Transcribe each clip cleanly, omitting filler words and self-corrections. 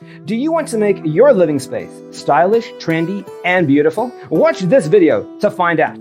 Do you want to make your living space stylish, trendy, and beautiful? Watch this video to find out.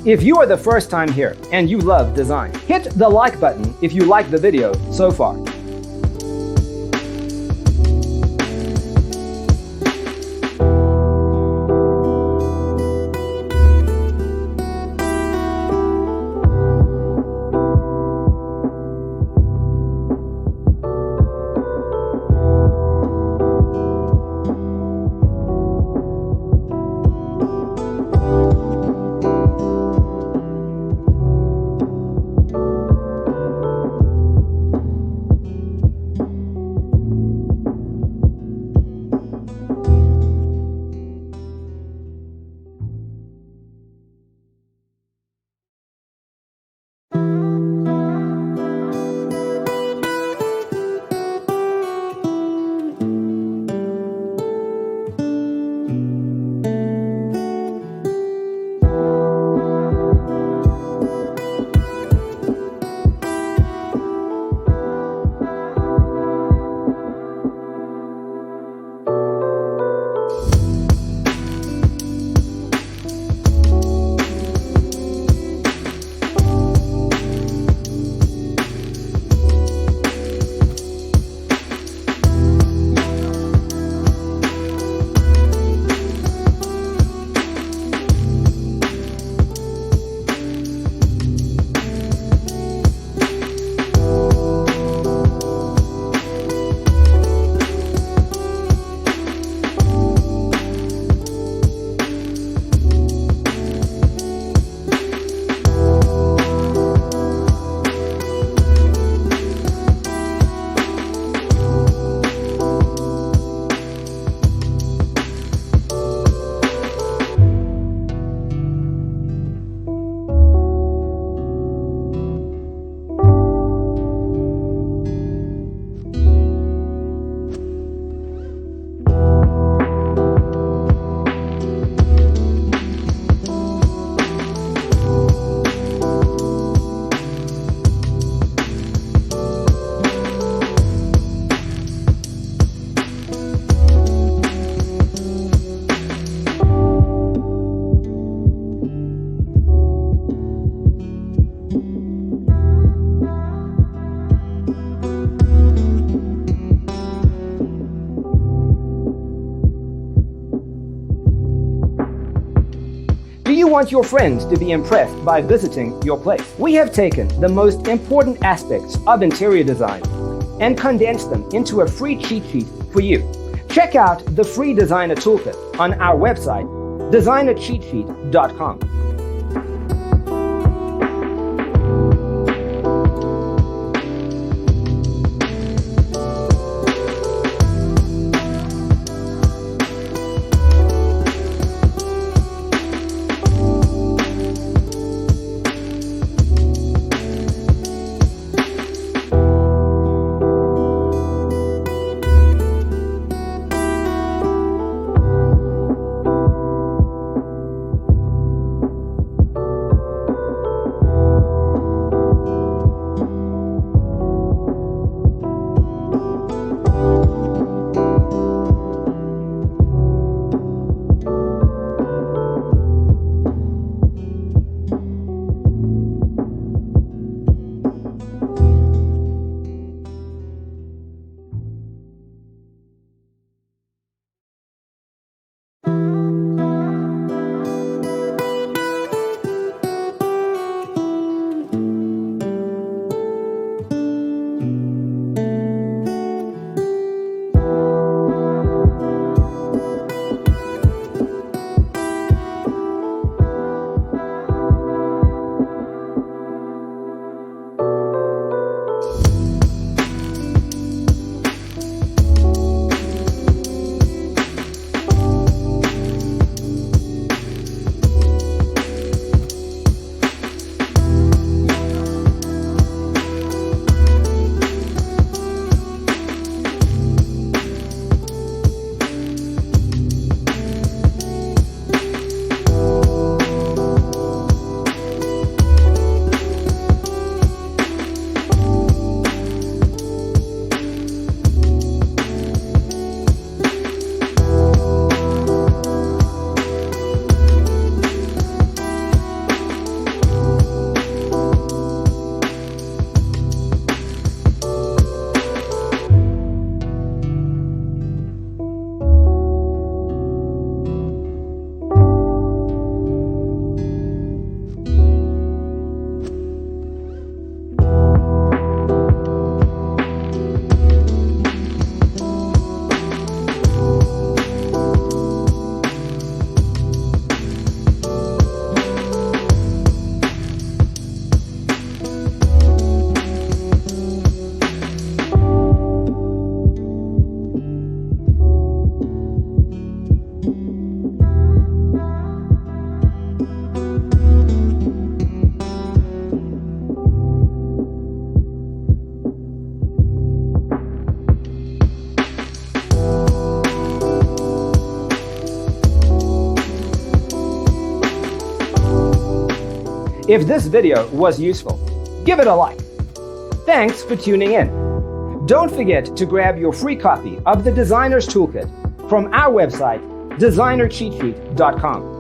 If you are the first time here and you love design, hit the like button if you like the video so far. you want your friends to be impressed by visiting your place. We have taken the most important aspects of interior design and condensed them into a free cheat sheet for you. Check out the free designer toolkit on our website, designercheatsheet.com. If this video was useful, give it a like. Thanks for tuning in. Don't forget to grab your free copy of the Designer's Toolkit from our website, designercheatsheet.com.